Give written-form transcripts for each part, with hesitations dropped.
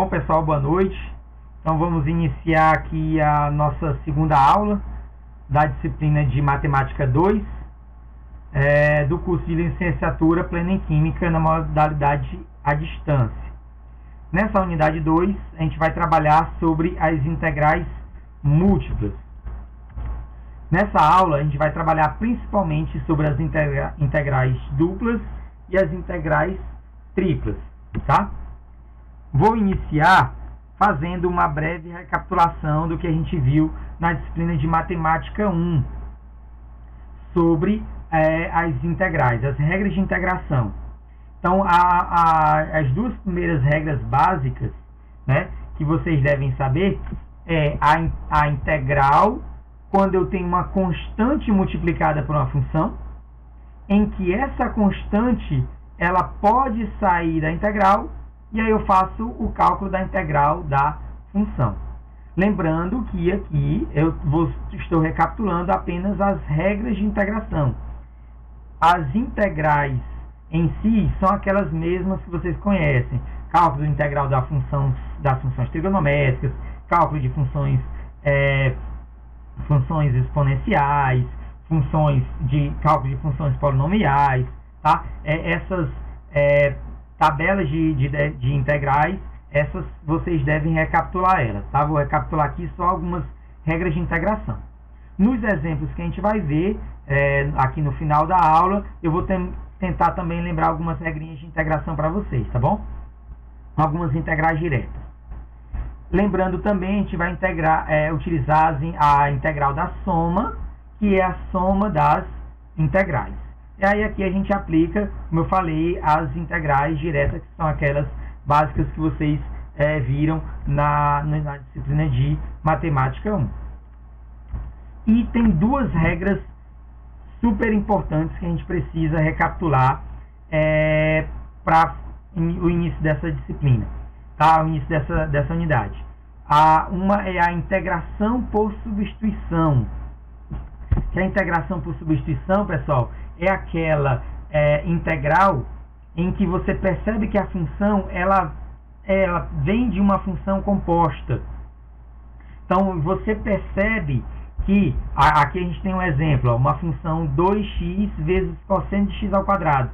Bom, pessoal, boa noite. Então vamos iniciar aqui a nossa segunda aula da disciplina de Matemática 2 do curso de licenciatura plena em Química na modalidade à distância. Nessa unidade 2, a gente vai trabalhar sobre as integrais múltiplas. Nessa aula, a gente vai trabalhar principalmente sobre as integrais duplas e as integrais triplas, tá? Vou iniciar fazendo uma breve recapitulação do que a gente viu na disciplina de Matemática 1 sobre as integrais, as regras de integração. Então, as duas primeiras regras básicas, né, que vocês devem saber é a integral quando eu tenho uma constante multiplicada por uma função, em que essa constante ela pode sair da integral, e aí eu faço o cálculo da integral da função. Lembrando que aqui estou recapitulando apenas as regras de integração. As integrais em si são aquelas mesmas que vocês conhecem. Cálculo integral das funções trigonométricas, cálculo de funções exponenciais, cálculo de funções polinomiais, tá? Essas tabelas de integrais, essas vocês devem recapitular elas, tá? Vou recapitular aqui só algumas regras de integração. Nos exemplos que a gente vai ver aqui no final da aula, eu vou tentar também lembrar algumas regrinhas de integração para vocês, tá bom? Algumas integrais diretas. Lembrando também, a gente vai utilizar a integral da soma, que é a soma das integrais. E aí aqui a gente aplica, como eu falei, as integrais diretas, que são aquelas básicas que vocês viram na disciplina de Matemática 1. E tem duas regras super importantes que a gente precisa recapitular para o início dessa disciplina, tá? O início dessa unidade. Uma é a integração por substituição. Que a integração por substituição, pessoal, é aquela integral em que você percebe que a função ela vem de uma função composta. Então, você percebe que, aqui a gente tem um exemplo, uma função 2x vezes cosseno de x ao quadrado.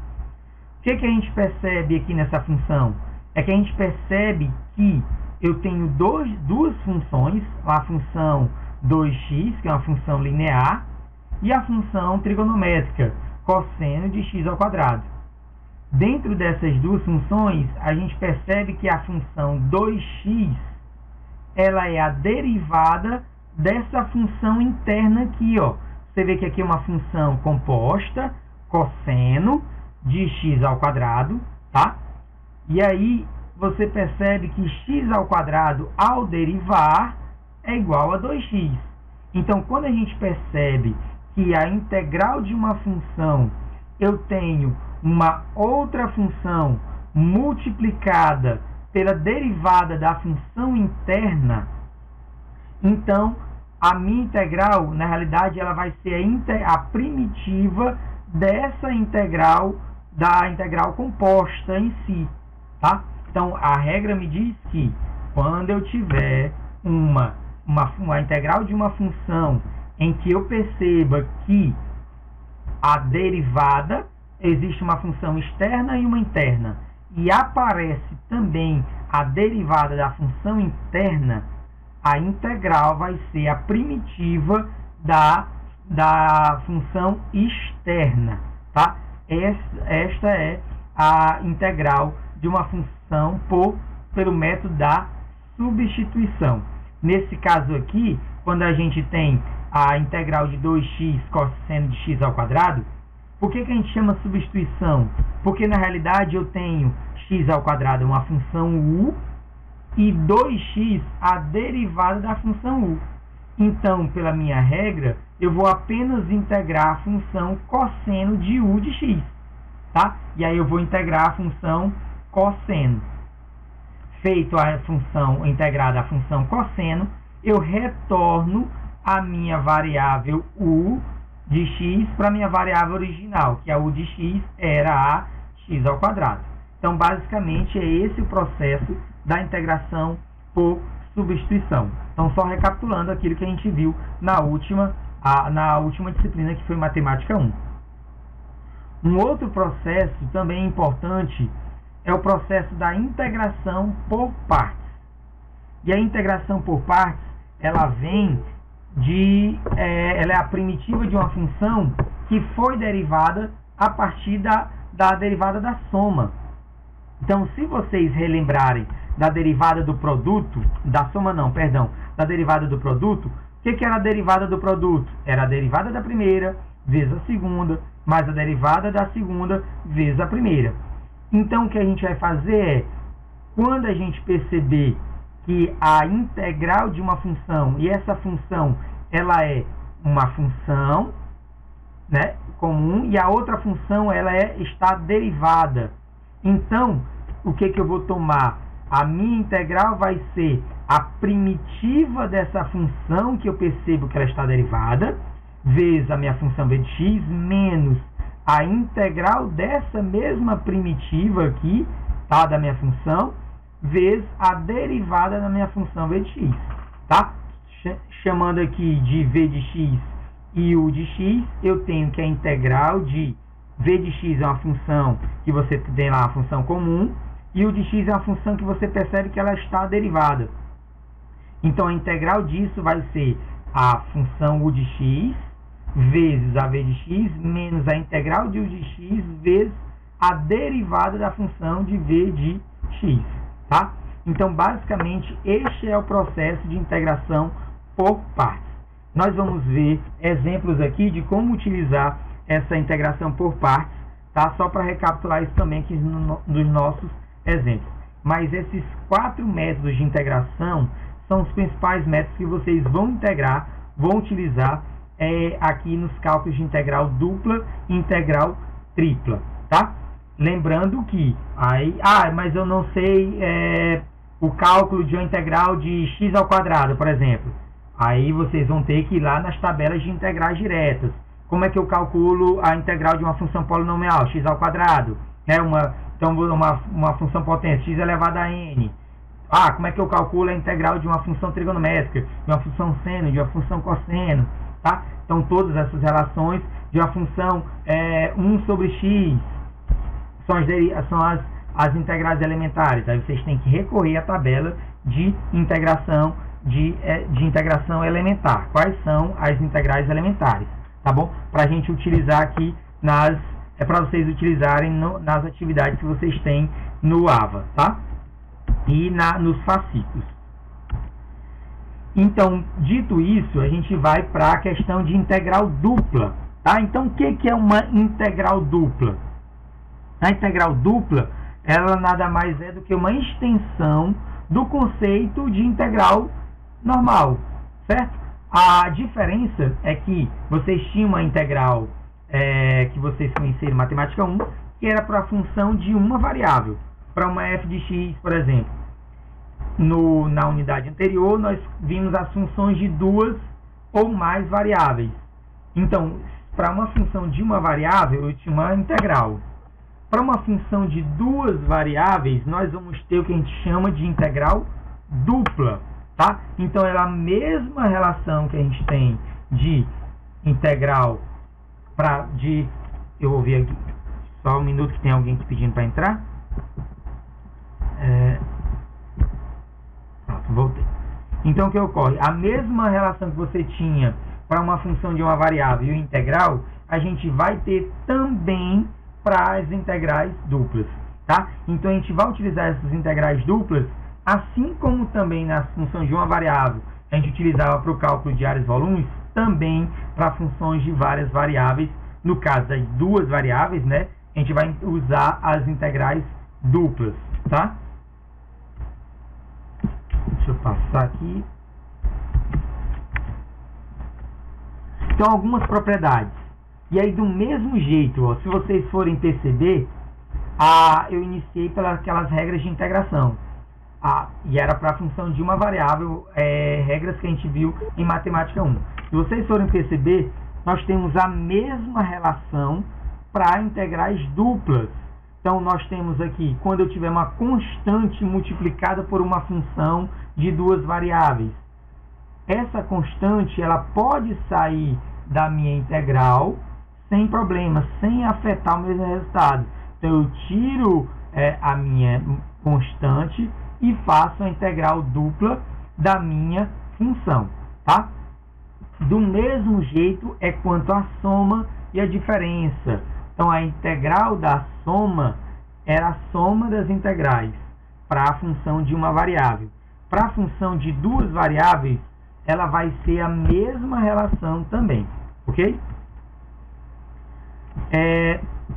O que a gente percebe aqui nessa função? É que a gente percebe que eu tenho duas funções, a função 2x, que é uma função linear, e a função trigonométrica, cosseno de x ao quadrado. Dentro dessas duas funções, a gente percebe que a função 2x ela é a derivada dessa função interna aqui, ó. Você vê que aqui é uma função composta, cosseno de x ao quadrado, tá? E aí você percebe que x ao quadrado, ao derivar, é igual a 2x. Então, quando a gente percebe que a integral de uma função, eu tenho uma outra função multiplicada pela derivada da função interna, então a minha integral, na realidade, ela vai ser a primitiva dessa integral, da integral composta em si, tá? Então, a regra me diz que quando eu tiver uma integral de uma função em que eu perceba que a derivada, existe uma função externa e uma interna, e aparece também a derivada da função interna, a integral vai ser a primitiva da função externa, tá? Esta é a integral de uma função pelo método da substituição. Nesse caso aqui, quando a gente tem a integral de 2x cosseno de x ao quadrado, por que a gente chama substituição? Porque na realidade eu tenho x ao quadrado, uma função u, e 2x a derivada da função u. Então, pela minha regra, eu vou apenas integrar a função cosseno de u de x, tá? E aí eu vou integrar a função cosseno. Feito a função integrada a função cosseno, eu retorno a minha variável u de x para a minha variável original, que a u de x era a x ao quadrado. Então, basicamente, é esse o processo da integração por substituição. Então, só recapitulando aquilo que a gente viu na última disciplina, que foi Matemática 1. Um outro processo também importante é o processo da integração por partes. E a integração por partes, ela vem ela é a primitiva de uma função que foi derivada a partir da derivada da soma. Então, se vocês relembrarem da derivada do produto, da derivada do produto, o que era a derivada do produto? Era a derivada da primeira vezes a segunda, mais a derivada da segunda vezes a primeira. Então, o que a gente vai fazer é, quando a gente perceber que a integral de uma função, e essa função ela é uma função, né, comum, e a outra função ela está derivada. Então, o que eu vou tomar? A minha integral vai ser a primitiva dessa função que eu percebo que ela está derivada, vezes a minha função v de x, menos a integral dessa mesma primitiva aqui, tá, da minha função, vezes a derivada da minha função v de x, tá? Chamando aqui de v de x e u de x, eu tenho que a integral de v de x é uma função que você tem lá, a função comum, e u de x é uma função que você percebe que ela está derivada. Então, a integral disso vai ser a função u de x vezes a v de x menos a integral de u de x vezes a derivada da função de v de x, tá? Então, basicamente, este é o processo de integração por partes. Nós vamos ver exemplos aqui de como utilizar essa integração por partes, tá? Só para recapitular isso também aqui nos nossos exemplos. Mas esses 4 métodos de integração são os principais métodos que vocês vão utilizar aqui nos cálculos de integral dupla e integral tripla, tá? Lembrando que mas eu não sei o cálculo de uma integral de x ao quadrado, por exemplo. Aí vocês vão ter que ir lá nas tabelas de integrais diretas. Como é que eu calculo a integral de uma função polinomial, x ao quadrado? Então, uma função potente, x elevado a n. Como é que eu calculo a integral de uma função trigonométrica, de uma função seno, de uma função cosseno, tá? Então, todas essas relações de uma função 1 sobre x são as integrais elementares. Aí vocês têm que recorrer à tabela de integração integração elementar. Quais são as integrais elementares, tá bom? Para a gente utilizar aqui para vocês utilizarem nas atividades que vocês têm no AVA, tá? E nos fascículos. Então, dito isso, a gente vai para a questão de integral dupla, tá? Então, o que é uma integral dupla? A integral dupla, ela nada mais é do que uma extensão do conceito de integral normal, certo? A diferença é que vocês tinham uma integral que vocês conheceram em Matemática 1, que era para a função de uma variável, para uma f de x, por exemplo. Na unidade anterior, nós vimos as funções de 2 ou mais variáveis. Então, para uma função de uma variável, eu tinha uma integral. Para uma função de 2 variáveis, nós vamos ter o que a gente chama de integral dupla, tá? Então, é a mesma relação que a gente tem de integral eu vou ver aqui, só um minuto que tem alguém aqui pedindo para entrar. Pronto, voltei. Então, o que ocorre? A mesma relação que você tinha para uma função de uma variável e o integral, a gente vai ter também para as integrais duplas, tá? Então, a gente vai utilizar essas integrais duplas, assim como também nas funções de uma variável, a gente utilizava para o cálculo de áreas e volumes, também para funções de várias variáveis. No caso das 2 variáveis, né, a gente vai usar as integrais duplas, tá? Deixa eu passar aqui. Então, algumas propriedades. E aí, do mesmo jeito, se vocês forem perceber, eu iniciei pelas aquelas regras de integração. E era para a função de uma variável, regras que a gente viu em Matemática 1. Se vocês forem perceber, nós temos a mesma relação para integrais duplas. Então, nós temos aqui, quando eu tiver uma constante multiplicada por uma função de duas variáveis, essa constante ela pode sair da minha integral sem problema, sem afetar o meu resultado. Então, eu tiro a minha constante e faço a integral dupla da minha função, tá? Do mesmo jeito é quanto à soma e a diferença. Então, a integral da soma era a soma das integrais para a função de uma variável. Para a função de duas variáveis, ela vai ser a mesma relação também, ok?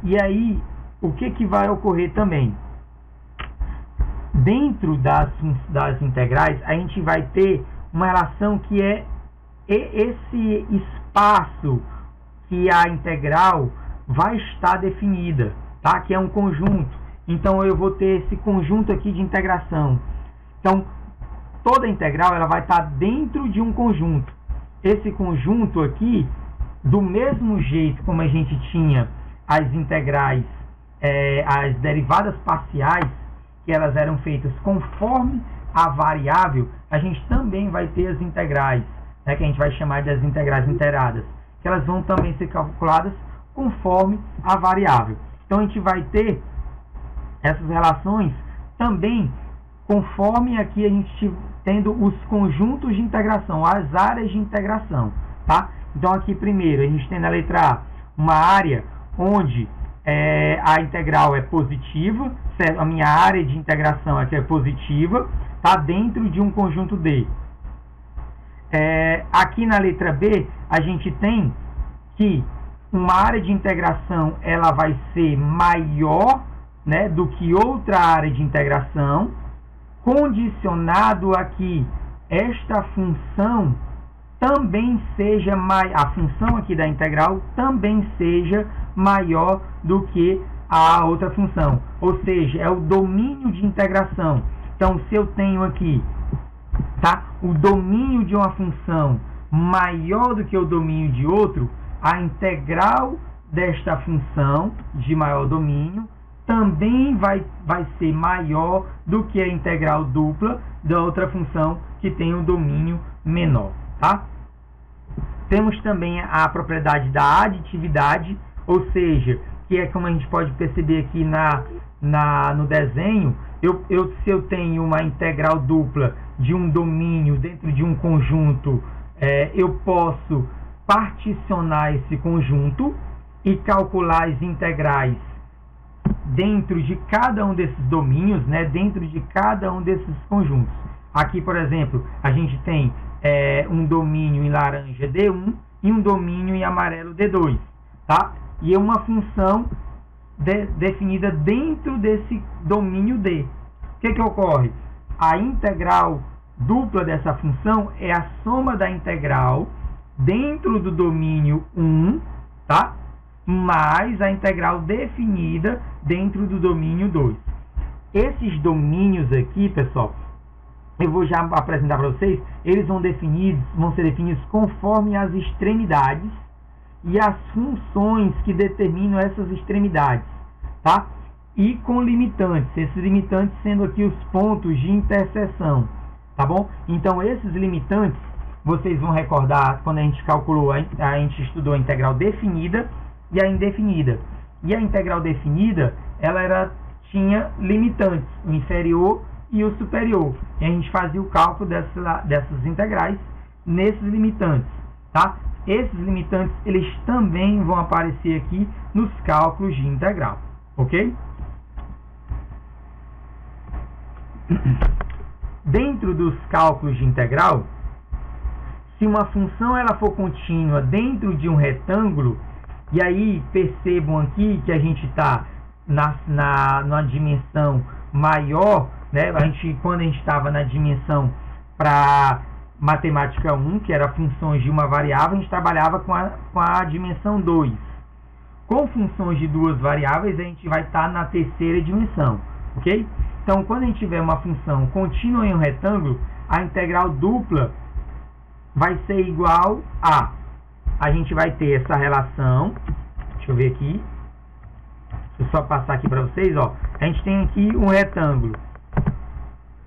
E aí, o que vai ocorrer também? Dentro das integrais, a gente vai ter uma relação que é esse espaço que a integral vai estar definida, tá? Que é um conjunto. Então, eu vou ter esse conjunto aqui de integração. Então, toda integral ela vai estar dentro de um conjunto. Esse conjunto aqui, do mesmo jeito como a gente tinha as integrais, as derivadas parciais, que elas eram feitas conforme a variável, a gente também vai ter as integrais, né, que a gente vai chamar de as integrais inteiradas, que elas vão também ser calculadas conforme a variável. Então, a gente vai ter essas relações também conforme aqui a gente tendo os conjuntos de integração, as áreas de integração, tá? Então, aqui primeiro, a gente tem na letra A uma área onde a integral é positiva, certo? A minha área de integração aqui é positiva, tá? Dentro de um conjunto D. Aqui na letra B, a gente tem que uma área de integração ela vai ser maior, né, do que outra área de integração, condicionado a que esta função também seja a função aqui da integral também seja maior do que a outra função, ou seja, é o domínio de integração. Então, se eu tenho aqui, tá, o domínio de uma função maior do que o domínio de outro, a integral desta função de maior domínio também vai ser maior do que a integral dupla da outra função que tem um domínio menor, tá? Temos também a propriedade da aditividade, ou seja, que é como a gente pode perceber aqui no desenho, se eu tenho uma integral dupla de um domínio dentro de um conjunto, eu posso particionar esse conjunto e calcular as integrais dentro de cada um desses domínios, né, dentro de cada um desses conjuntos. Aqui, por exemplo, a gente tem um domínio em laranja D1 e um domínio em amarelo D2, tá? E é uma função definida dentro desse domínio D. O que ocorre? A integral dupla dessa função é a soma da integral dentro do domínio 1, tá? Mais a integral definida dentro do domínio 2. Esses domínios aqui, pessoal, eu vou já apresentar para vocês, eles vão ser definidos conforme as extremidades e as funções que determinam essas extremidades, tá? E com limitantes, esses limitantes sendo aqui os pontos de interseção, tá bom? Então, esses limitantes, vocês vão recordar quando a gente calculou, a gente estudou a integral definida e a indefinida. E a integral definida, ela tinha limitantes, o inferior e o superior. E a gente fazia o cálculo dessas integrais nesses limitantes, tá? Esses limitantes, eles também vão aparecer aqui nos cálculos de integral, ok? Dentro dos cálculos de integral, se uma função ela for contínua dentro de um retângulo, e aí percebam aqui que a gente está na dimensão maior, né? Quando a gente estava na dimensão para matemática 1, que era funções de uma variável, a gente trabalhava com a dimensão 2. Com funções de duas variáveis, a gente vai estar na terceira dimensão, ok? Então, quando a gente tiver uma função contínua em um retângulo, a integral dupla vai ser igual a gente vai ter essa relação, deixa eu ver aqui, eu só passar aqui para vocês, ó. A gente tem aqui um retângulo.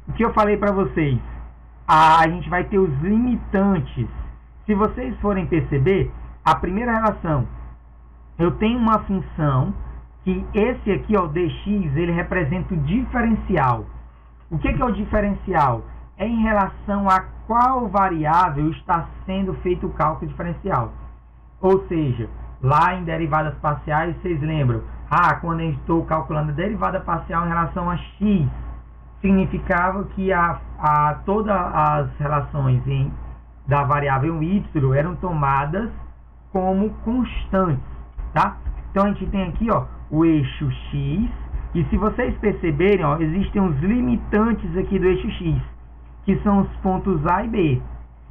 O que eu falei para vocês? A gente vai ter os limitantes. Se vocês forem perceber, a primeira relação, eu tenho uma função que esse aqui, ó, o dx, ele representa o diferencial. O que é o diferencial? É em relação a qual variável está sendo feito o cálculo diferencial. Ou seja, lá em derivadas parciais, vocês lembram? Quando eu estou calculando a derivada parcial em relação a x, significava que todas as relações da variável y eram tomadas como constantes, tá? Então, a gente tem aqui, ó, o eixo x, e se vocês perceberem, ó, existem os limitantes aqui do eixo x, que são os pontos A e B.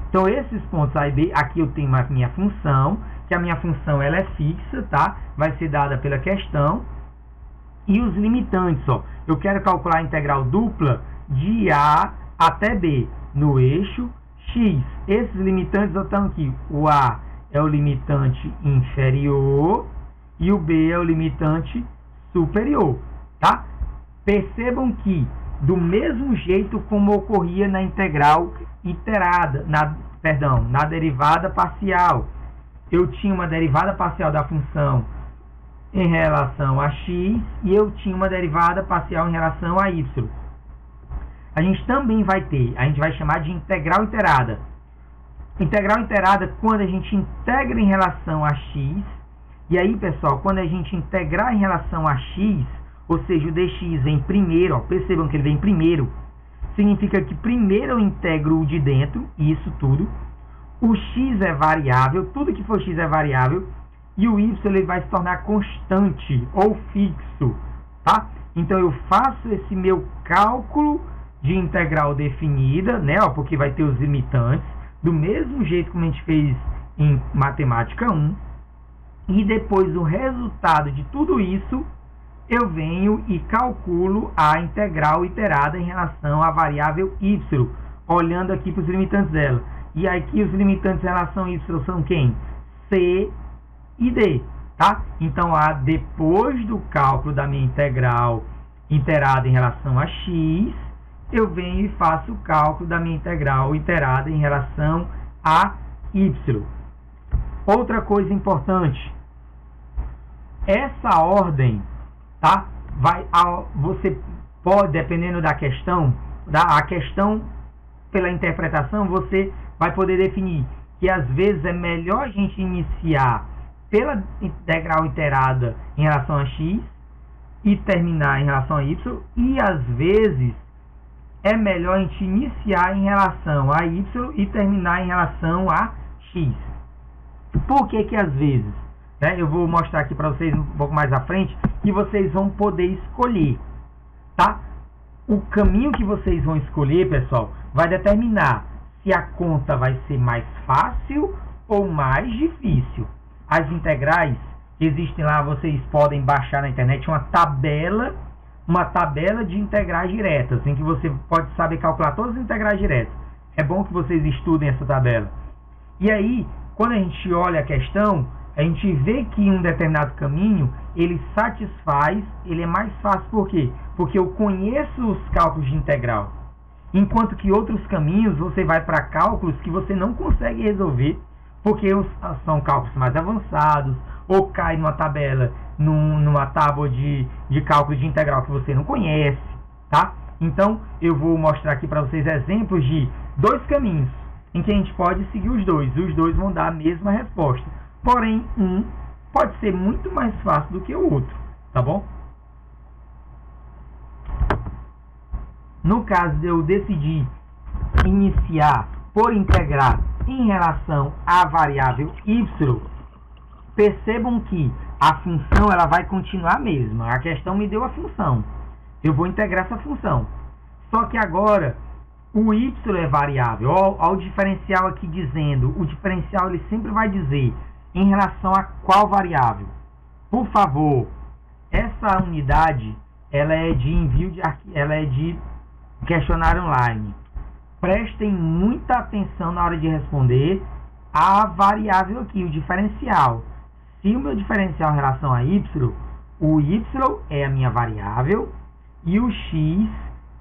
Então, esses pontos A e B, aqui eu tenho a minha função, que a minha função ela é fixa, tá? Vai ser dada pela questão. E os limitantes, ó, eu quero calcular a integral dupla de A até B no eixo x. Esses limitantes estão aqui. O A é o limitante inferior e o B é o limitante superior, tá? Percebam que, do mesmo jeito como ocorria na integral iterada, na derivada parcial, eu tinha uma derivada parcial da função em relação a x e eu tinha uma derivada parcial em relação a y. A gente também vai ter, a gente vai chamar de integral iterada. Integral iterada quando a gente integra em relação a x, e aí, pessoal, quando a gente integrar em relação a x, ou seja, o dx em primeiro, ó, percebam que ele vem primeiro, significa que primeiro eu integro o de dentro, isso tudo, o x é variável, tudo que for x é variável, e o y ele vai se tornar constante ou fixo, tá? Então eu faço esse meu cálculo de integral definida, né, ó, porque vai ter os limitantes, do mesmo jeito como a gente fez em matemática 1, e depois o resultado de tudo isso, eu venho e calculo a integral iterada em relação à variável y, olhando aqui para os limitantes dela. E aqui os limitantes em relação a y são quem? C e D, tá? Então, depois do cálculo da minha integral iterada em relação a x, eu venho e faço o cálculo da minha integral iterada em relação a y. Outra coisa importante, essa ordem, tá? Você pode, dependendo da questão, a questão pela interpretação, você vai poder definir que às vezes é melhor a gente iniciar pela integral iterada em relação a x e terminar em relação a y, e às vezes é melhor a gente iniciar em relação a y e terminar em relação a x. Por que que às vezes? Né? Eu vou mostrar aqui para vocês um pouco mais à frente e vocês vão poder escolher, tá? O caminho que vocês vão escolher, pessoal, vai determinar se a conta vai ser mais fácil ou mais difícil. As integrais existem lá, vocês podem baixar na internet uma tabela de integrais diretas, em que você pode saber calcular todas as integrais diretas. É bom que vocês estudem essa tabela. E aí, quando a gente olha a questão, a gente vê que um determinado caminho, ele satisfaz, ele é mais fácil. Por quê? Porque eu conheço os cálculos de integral. Enquanto que outros caminhos, você vai para cálculos que você não consegue resolver, porque são cálculos mais avançados, ou cai numa tabela, numa tábua de cálculo de integral que você não conhece, tá? Então, eu vou mostrar aqui para vocês exemplos de dois caminhos, em que a gente pode seguir os dois vão dar a mesma resposta. Porém, um pode ser muito mais fácil do que o outro, tá bom? No caso de eu decidir iniciar por integrar em relação à variável y, percebam que a função ela vai continuar a mesma. A questão me deu a função. Eu vou integrar essa função. Só que agora o y é variável. Olha o diferencial aqui dizendo. O diferencial ele sempre vai dizer em relação a qual variável. Por favor, essa unidade ela é de envio ela é de questionário online. Prestem muita atenção na hora de responder a variável aqui, o diferencial. Se o meu diferencial em relação a y, O y é a minha variável e o x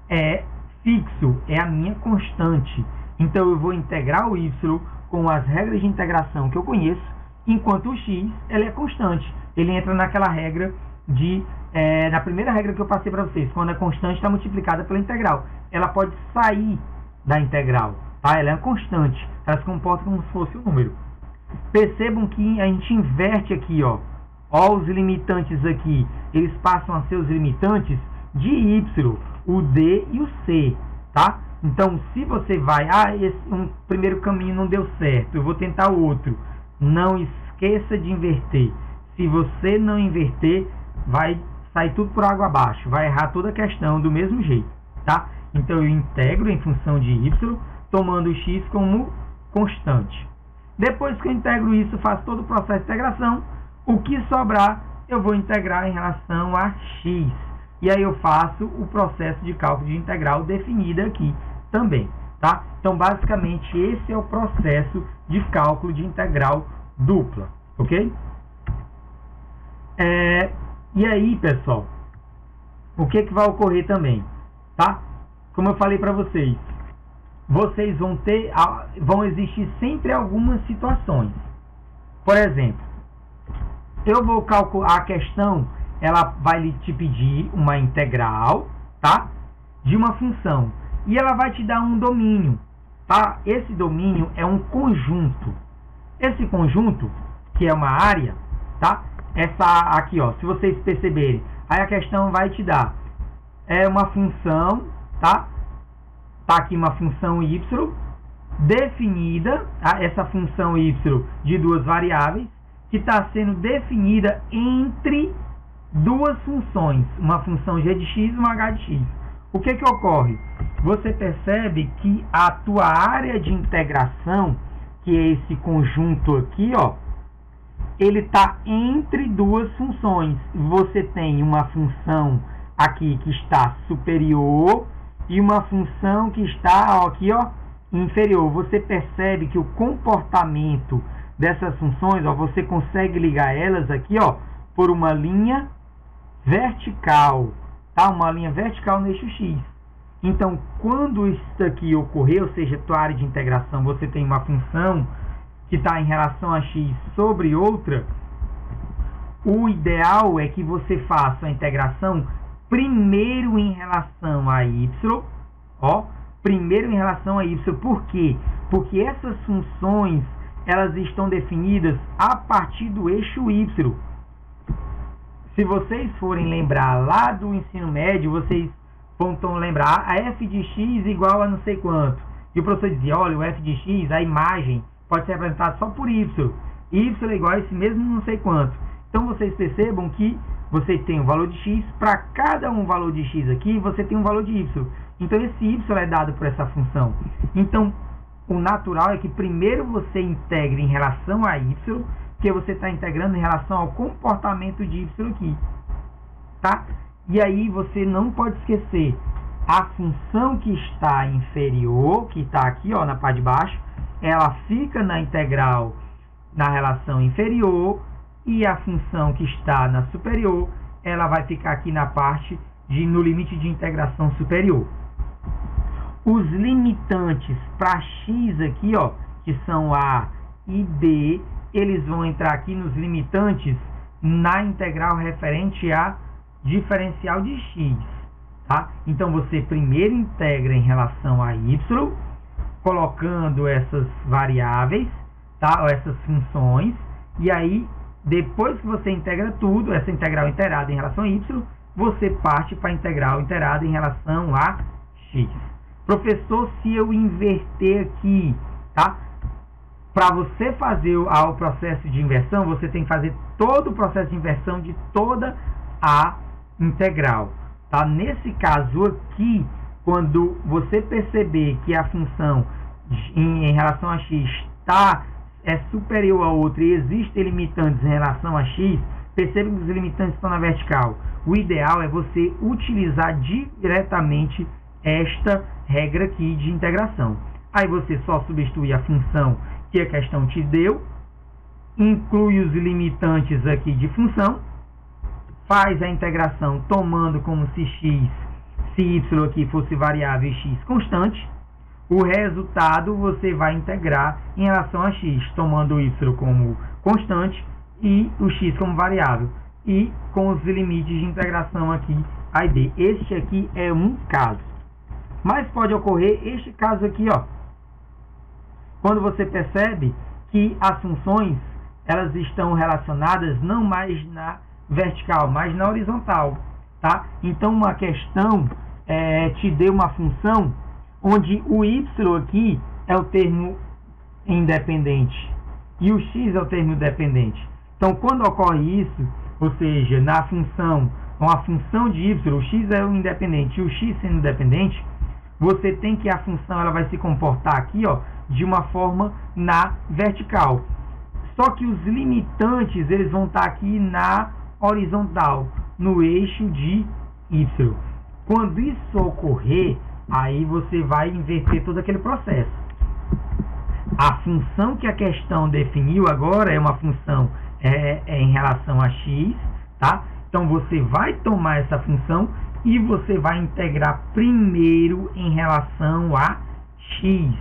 é fixo, é a minha constante. Então, eu vou integrar o y com as regras de integração que eu conheço, enquanto o x ele é constante. Ele entra naquela regra na primeira regra que eu passei para vocês, quando a constante está multiplicada pela integral. Ela pode sair da integral, tá? Ela é constante, ela se comporta como se fosse um número. Percebam que a gente inverte aqui, ó os limitantes aqui, eles passam a ser os limitantes de y, o d e o c, tá? Então, se você vai, esse primeiro caminho não deu certo, eu vou tentar o outro. Não esqueça de inverter. Se você não inverter, vai sair tudo por água abaixo, vai errar toda a questão do mesmo jeito, tá? Então, eu integro em função de y, tomando o x como constante. Depois que eu integro isso, faço todo o processo de integração. O que sobrar, eu vou integrar em relação a x. E aí eu faço o processo de cálculo de integral definido aqui também, tá? Então, basicamente, esse é o processo de cálculo de integral dupla, ok? E aí, pessoal, o que vai ocorrer também, tá? Como eu falei para vocês, vão existir sempre algumas situações. Por exemplo, eu vou calcular a questão, ela vai te pedir uma integral, tá? De uma função. E ela vai te dar um domínio, tá? Esse domínio é um conjunto. Esse conjunto, que é uma área, tá? Essa aqui, ó, se vocês perceberem, aí a questão vai te dar uma função, tá? Tá aqui uma função y definida, tá? Essa função y de duas variáveis, que está sendo definida entre duas funções, uma função g de x e uma h de x. O que ocorre? Você percebe que a tua área de integração, que é esse conjunto aqui, ó, ele está entre duas funções. Você tem uma função aqui que está superior e uma função que está aqui, ó, inferior. Você percebe que o comportamento dessas funções, ó, você consegue ligar elas aqui, ó, por uma linha vertical, tá? Uma linha vertical no eixo x. Então, quando isso aqui ocorrer, ou seja, tua área de integração, você tem uma função que está em relação a x sobre outra, o ideal é que você faça a integração primeiro em relação a y, ó, primeiro em relação a y. Por quê? Porque essas funções, elas estão definidas a partir do eixo y. Se vocês forem lembrar lá do ensino médio, vocês vão lembrar a f de x igual a não sei quanto. E o professor dizia, olha, o f de x, a imagem, pode ser representada só por y. Y é igual a esse mesmo não sei quanto. Então, vocês percebam que você tem um valor de x, para cada um valor de x aqui, você tem um valor de y. Então, esse y é dado por essa função. Então, o natural é que primeiro você integre em relação a y, que você está integrando em relação ao comportamento de y aqui, tá? E aí você não pode esquecer a função que está inferior, que está aqui, ó, na parte de baixo, ela fica na integral na relação inferior, e a função que está na superior, ela vai ficar aqui na parte no limite de integração superior. Os limitantes para x aqui, ó, que são a e b, eles vão entrar aqui nos limitantes na integral referente a diferencial de x, tá? Então, você primeiro integra em relação a y, colocando essas variáveis, tá? Ou essas funções, e aí, depois que você integra tudo, essa integral integrada em relação a y, você parte para a integral integrada em relação a x. Professor, se eu inverter aqui, tá? Para você fazer o processo de inversão, você tem que fazer todo o processo de inversão de toda a integral, tá? Nesse caso aqui, quando você perceber que a função em relação a x é superior a outra e existem limitantes em relação a x, perceba que os limitantes estão na vertical. O ideal é você utilizar diretamente esta regra aqui de integração. Aí você só substitui a função que a questão te deu, inclui os limitantes aqui de função, faz a integração tomando como se x, se y aqui fosse variável e x constante, o resultado você vai integrar em relação a x, tomando o y como constante e o x como variável, e com os limites de integração aqui, a e d. Este aqui é um caso. Mas pode ocorrer este caso aqui, ó, quando você percebe que as funções elas estão relacionadas não mais na vertical, mas na horizontal, tá? Então, uma questão te deu uma função onde o y aqui é o termo independente e o x é o termo dependente. Então, quando ocorre isso, ou seja, na função, uma função de y, o x é o independente e o x sendo independente, você tem que a função ela vai se comportar aqui, ó, de uma forma na vertical. Só que os limitantes eles vão estar aqui na horizontal, no eixo de y. Quando isso ocorrer, aí você vai inverter todo aquele processo. A função que a questão definiu agora é uma função em relação a x, tá? Então você vai tomar essa função e você vai integrar primeiro em relação a x.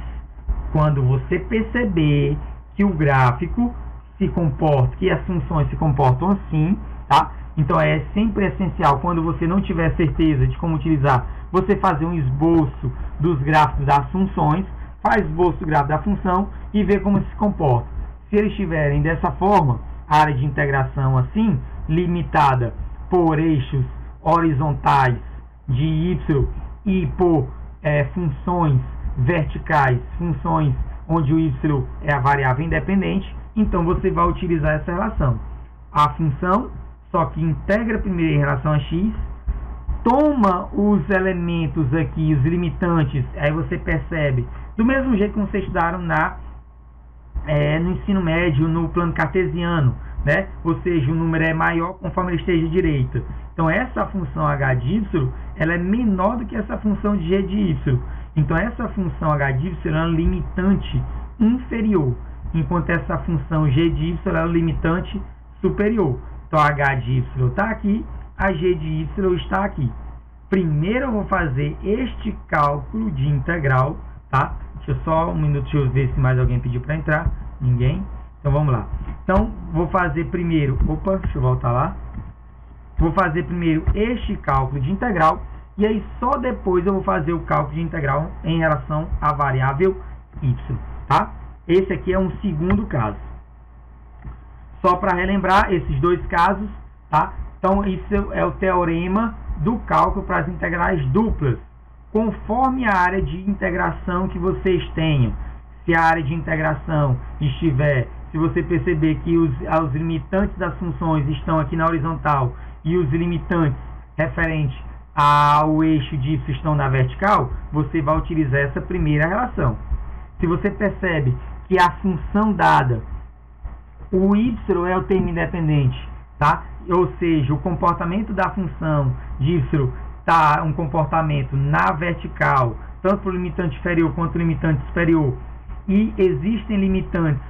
Quando você perceber que o gráfico se comporta, que as funções se comportam assim, tá? Então é sempre essencial, quando você não tiver certeza de como utilizar, você fazer um esboço dos gráficos das funções, faz esboço do gráfico da função e vê como se comporta. Se eles estiverem dessa forma, a área de integração assim, limitada por eixos horizontais de y e por funções verticais, funções onde o y é a variável independente, então você vai utilizar essa relação. A função, só que integra primeiro em relação a x, toma os elementos aqui, os limitantes, aí você percebe, do mesmo jeito que vocês estudaram no ensino médio, no plano cartesiano, né? Ou seja, o número é maior conforme ele esteja à direita. Então, essa função h de y, ela é menor do que essa função de g de y. Então, essa função h de y é uma limitante inferior, enquanto essa função g de y é uma limitante superior. Então, a h de y está aqui, a g de y está aqui. Primeiro, eu vou fazer este cálculo de integral, tá? Deixa eu só um minuto, deixa eu ver se mais alguém pediu para entrar. Ninguém? Então, vamos lá. Então, vou fazer primeiro... Opa, deixa eu voltar lá. Vou fazer primeiro este cálculo de integral. E aí, só depois eu vou fazer o cálculo de integral em relação à variável y, tá? Esse aqui é um segundo caso. Só para relembrar esses dois casos, tá? Então, isso é o teorema do cálculo para as integrais duplas. Conforme a área de integração que vocês tenham. Se a área de integração estiver, se você perceber que os limitantes das funções estão aqui na horizontal e os limitantes referentes ao eixo de y estão na vertical, você vai utilizar essa primeira relação. Se você percebe que a função dada, o y é o termo independente, tá? Ou seja, o comportamento da função de y está um comportamento na vertical, tanto para o limitante inferior quanto o limitante superior, e existem limitantes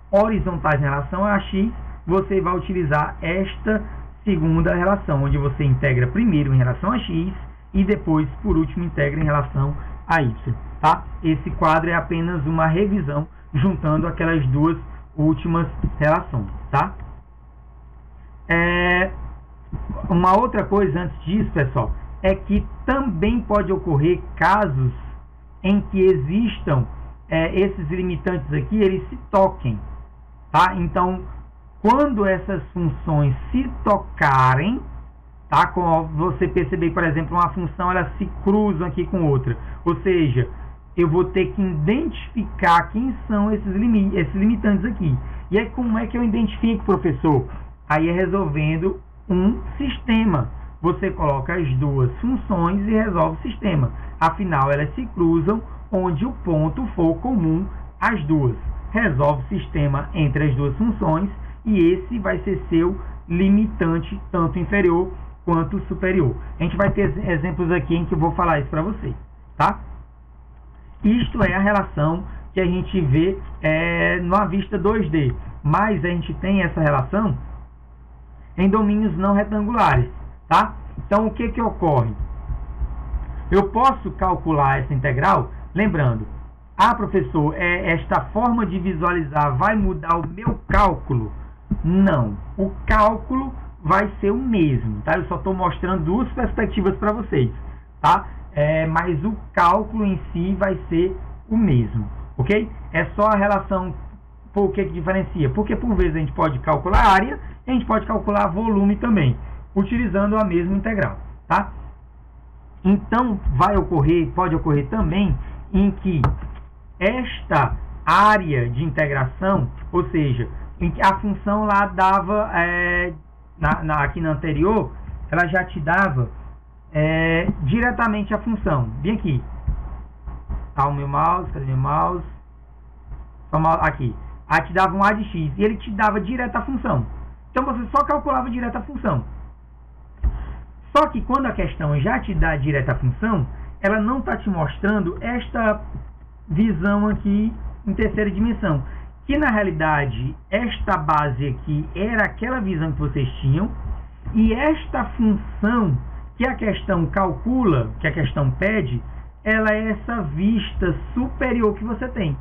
horizontais em relação a x, você vai utilizar esta segunda relação, onde você integra primeiro em relação a x e depois, por último, integra em relação a y, tá? Esse quadro é apenas uma revisão, juntando aquelas duas últimas relações, tá? Uma outra coisa antes disso, pessoal, é que também pode ocorrer casos em que existam esses limitantes aqui, eles se toquem, tá? Então, quando essas funções se tocarem, tá? Como você perceber, por exemplo, uma função, elas se cruzam aqui com outra, ou seja, eu vou ter que identificar quem são esses limitantes aqui. E aí, como é que eu identifico, professor? Aí é resolvendo um sistema. Você coloca as duas funções e resolve o sistema. Afinal, elas se cruzam onde o ponto for comum às duas. Resolve o sistema entre as duas funções e esse vai ser seu limitante, tanto inferior quanto superior. A gente vai ter exemplos aqui em que eu vou falar isso para vocês, tá? Isto é a relação que a gente vê numa vista 2D, mas a gente tem essa relação em domínios não retangulares, tá? Então, o que ocorre? Eu posso calcular essa integral, lembrando, professor, esta forma de visualizar vai mudar o meu cálculo? Não, o cálculo vai ser o mesmo, tá? Eu só estou mostrando duas perspectivas para vocês, tá? Mas o cálculo em si vai ser o mesmo, ok? É só a relação, por que diferencia? Porque por vezes a gente pode calcular a área e a gente pode calcular volume também, utilizando a mesma integral, tá? Então, pode ocorrer também em que esta área de integração, ou seja, em que a função lá dava, aqui na anterior, ela já te dava diretamente a função. Vem aqui. Tá o meu mouse, cadê meu mouse? Aqui. Aí te dava um A de x e ele te dava direto a função. Então você só calculava direto a função. Só que quando a questão já te dá direto a função, ela não está te mostrando esta visão aqui em terceira dimensão. Que na realidade, esta base aqui era aquela visão que vocês tinham, e esta função que a questão calcula, que a questão pede, ela é essa vista superior que você tem.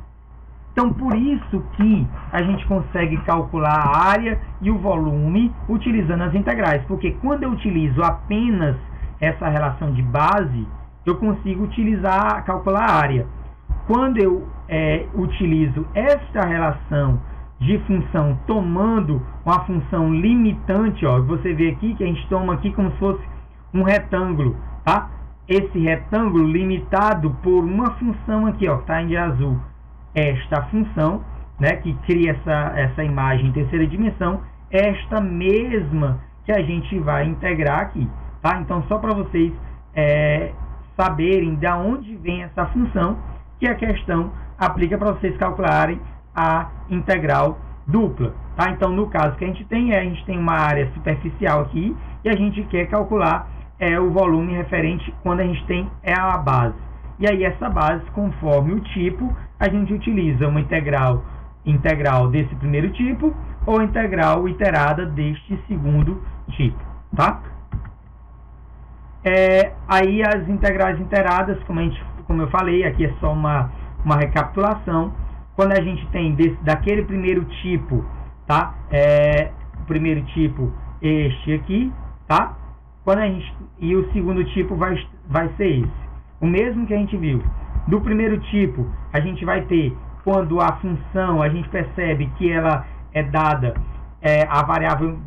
Então, por isso que a gente consegue calcular a área e o volume utilizando as integrais. Porque quando eu utilizo apenas essa relação de base, eu consigo calcular a área. Quando eu utilizo esta relação de função tomando uma função limitante, ó, você vê aqui que a gente toma aqui como se fosse um retângulo, tá? Esse retângulo limitado por uma função aqui, ó, que está em azul. Esta função, né, que cria essa imagem em terceira dimensão, esta mesma que a gente vai integrar aqui, tá? Então, só para vocês saberem de onde vem essa função, que a questão aplica para vocês calcularem a integral dupla, tá? Então, no caso que a gente tem uma área superficial aqui e a gente quer calcular o volume referente quando a gente tem a base. E aí essa base, conforme o tipo, a gente utiliza uma integral desse primeiro tipo ou integral iterada deste segundo tipo, tá? Aí as integrais iteradas, como eu falei, aqui é só uma recapitulação. Quando a gente tem daquele primeiro tipo, tá? O primeiro tipo, este aqui, tá? E o segundo tipo vai ser esse. O mesmo que a gente viu. Do primeiro tipo, a gente vai ter, quando a função, a gente percebe que ela é dada, a variável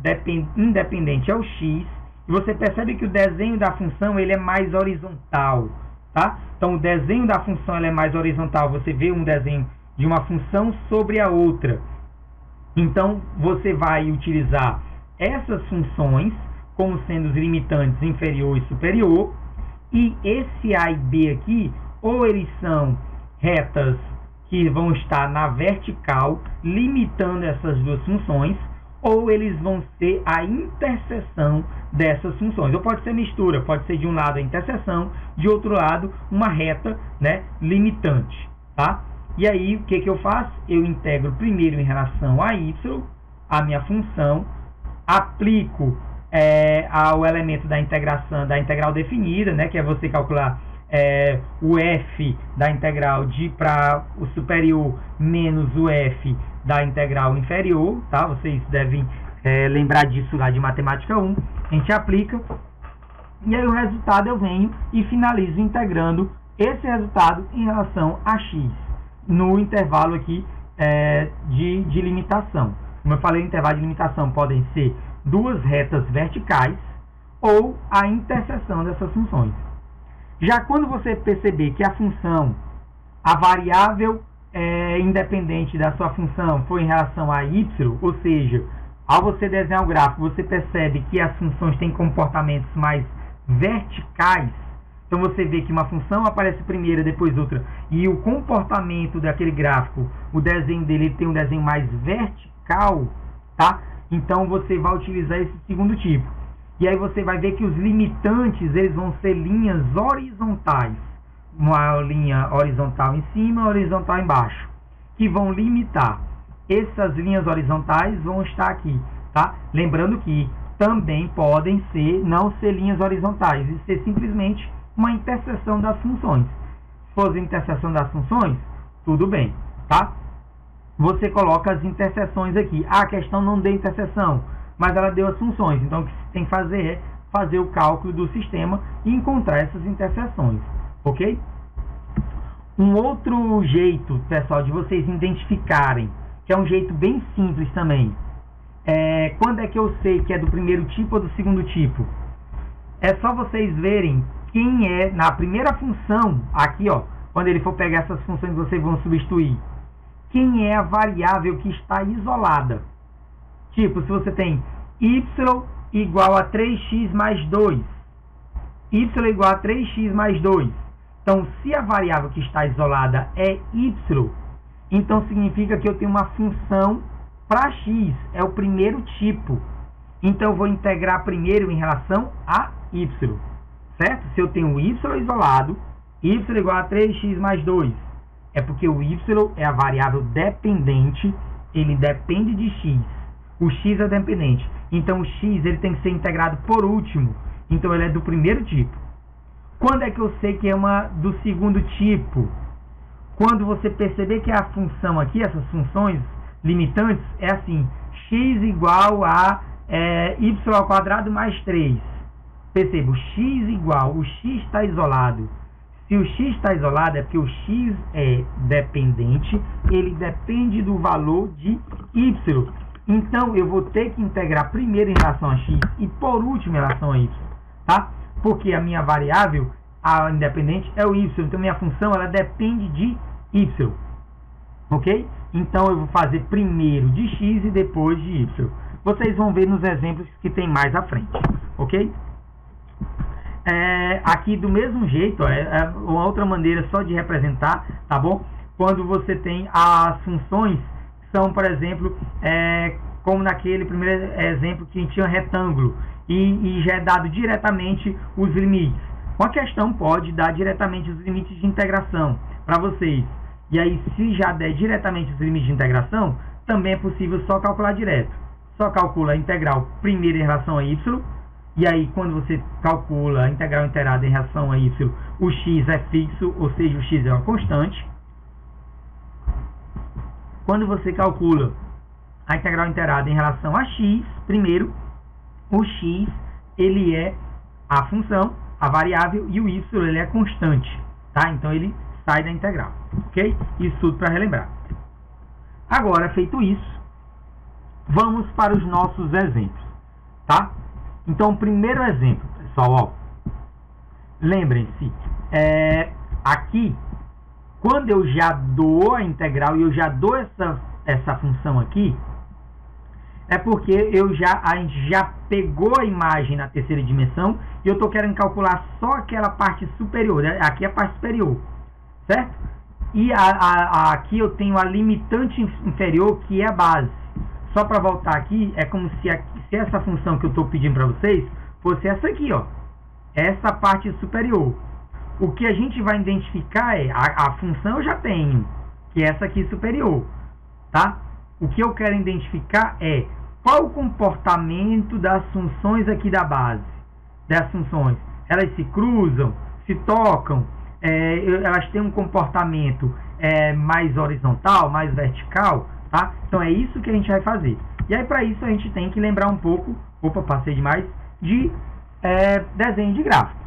independente é o x, e você percebe que o desenho da função ele é mais horizontal, tá? Então, o desenho da função ele é mais horizontal. Você vê um desenho de uma função sobre a outra. Então, você vai utilizar essas funções como sendo os limitantes inferior e superior, e esse A e B aqui, ou eles são retas que vão estar na vertical, limitando essas duas funções, ou eles vão ser a interseção dessas funções. Ou pode ser mistura, pode ser de um lado a interseção, de outro lado uma reta, né, limitante, tá? E aí, o que eu faço? Eu integro primeiro em relação a y, a minha função, aplico ao elemento da integração, da integral definida, né, que é você calcular o f da integral para o superior menos o f da integral inferior, tá? Vocês devem lembrar disso lá de matemática 1. A gente aplica, e aí o resultado eu venho e finalizo integrando esse resultado em relação a x, no intervalo aqui de limitação. Como eu falei, o intervalo de limitação podem ser duas retas verticais ou a interseção dessas funções. Já quando você perceber que a função, a variável independente da sua função foi em relação a y, ou seja, ao você desenhar o gráfico, você percebe que as funções têm comportamentos mais verticais. Então você vê que uma função aparece primeiro, depois outra, e o comportamento daquele gráfico, o desenho dele tem um desenho mais vertical, tá? Então você vai utilizar esse segundo tipo. E aí você vai ver que os limitantes, eles vão ser linhas horizontais. Uma linha horizontal em cima, horizontal embaixo, que vão limitar. Essas linhas horizontais vão estar aqui, tá? Lembrando que também podem não ser linhas horizontais, e ser simplesmente uma interseção das funções. Se for a interseção das funções, tudo bem, tá? Você coloca as interseções aqui. A questão não deu interseção, mas ela deu as funções. Então, o que você tem que fazer é fazer o cálculo do sistema e encontrar essas interseções, ok? Um outro jeito, pessoal, de vocês identificarem, que é um jeito bem simples também, quando é que eu sei que é do primeiro tipo ou do segundo tipo? É só vocês verem quem é, na primeira função, aqui, ó, quando ele for pegar essas funções, vocês vão substituir. Quem é a variável que está isolada? Tipo, se você tem y igual a 3x mais 2, y igual a 3x mais 2. Então, se a variável que está isolada é y, então significa que eu tenho uma função para x, é o primeiro tipo. Então, eu vou integrar primeiro em relação a y, certo? Se eu tenho y isolado, y igual a 3x mais 2, é porque o y é a variável dependente, ele depende de x. O x é dependente. Então, o x ele tem que ser integrado por último. Então, ele é do primeiro tipo. Quando é que eu sei que é uma do segundo tipo? Quando você perceber que a função aqui, essas funções limitantes, é assim, x igual a y ao quadrado mais 3. Perceba, o x igual, o x está isolado. Se o x está isolado, é porque o x é dependente, ele depende do valor de y. Então, eu vou ter que integrar primeiro em relação a x e por último em relação a y, tá? Porque a minha variável, a independente, é o y. Então, minha função, ela depende de y, ok? Então, eu vou fazer primeiro de x e depois de y. Vocês vão ver nos exemplos que tem mais à frente, ok? Aqui, do mesmo jeito, uma outra maneira só de representar, tá bom? Quando você tem as funções, são, por exemplo, como naquele primeiro exemplo que tinha retângulo, e já é dado diretamente os limites. Com a questão pode dar diretamente os limites de integração para vocês. E aí, se já der diretamente os limites de integração, também é possível só calcular direto. Só calcula a integral primeiro em relação a y, e aí quando você calcula a integral integrada em relação a y, o x é fixo, ou seja, o x é uma constante. Quando você calcula a integral integrada em relação a x, primeiro, o x ele é a função, a variável, e o y ele é constante, tá? Então ele sai da integral, ok? Isso tudo para relembrar. Agora, feito isso, vamos para os nossos exemplos, tá? Então, o primeiro exemplo, pessoal, ó, lembrem-se, aqui, quando eu já dou a integral e eu já dou essa função aqui, é porque a gente já pegou a imagem na terceira dimensão e eu estou querendo calcular só aquela parte superior, né? Aqui é a parte superior, certo? E aqui eu tenho a limitante inferior, que é a base. Só para voltar aqui, é como se essa função que eu estou pedindo para vocês fosse essa aqui, ó, essa parte superior. O que a gente vai identificar é a função eu já tenho, que é essa aqui superior, tá? O que eu quero identificar é qual o comportamento das funções aqui da base, das funções. Elas se cruzam, se tocam, elas têm um comportamento mais horizontal, mais vertical, tá? Então é isso que a gente vai fazer. E aí para isso a gente tem que lembrar um pouco, passei demais, de desenho de gráfico.